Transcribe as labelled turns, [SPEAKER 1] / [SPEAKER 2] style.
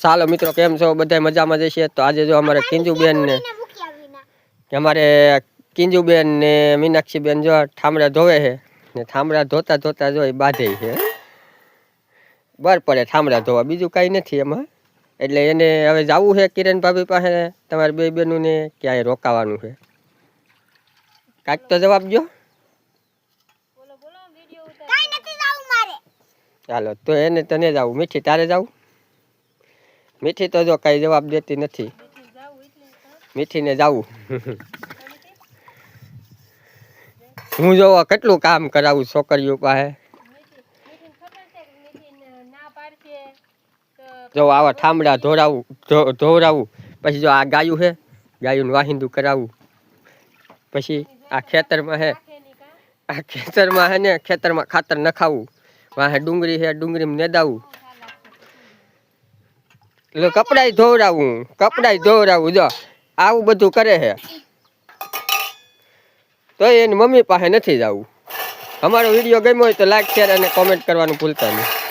[SPEAKER 1] ચાલો મિત્રો કેમ છો બધા મજામાં જશે તો આજે જો અમારે કિંજુબેન ને અમારે કિંજુબેન ને મીનાક્ષીબેન જો ઠામડા ધોવે છે ને ઠામડા ધોતા ધોતા જો બાંધે છે બર પડે ઠામડા ધોવા બીજું કાંઈ નથી એમાં એટલે એને હવે જવું છે કિરણ ભાભી પાસે તમારી બે બેનું ને ક્યાંય રોકાવાનું છે કાંઈક તો જવાબ દો ચાલો તો એને તને જાવું મીઠી તારે જાવું મીઠી તો જો કઈ જવાબ દેતી નથી મીઠીને જાવું હું જો કેટલું કામ કરાવું છોકરીઓ પાસે જો આવા ઠામડા ધોવરાવું પછી જો આ ગાયું છે ગાયું વાહિંદું કરાવું પછી આ ખેતરમાં હે આ ખેતરમાં હે ને ખેતરમાં ખાતર નખાવું વાહે ડુંગળી છે ડુંગળીમાં નેદાવું એટલે કપડાય ધોવરાવું જો આવું બધું કરે છે તો એની મમ્મી પાસે નથી જવું અમારો વિડીયો ગમ્યો હોય તો લાઈક શેર અને કોમેન્ટ કરવાનું ભૂલતા નહીં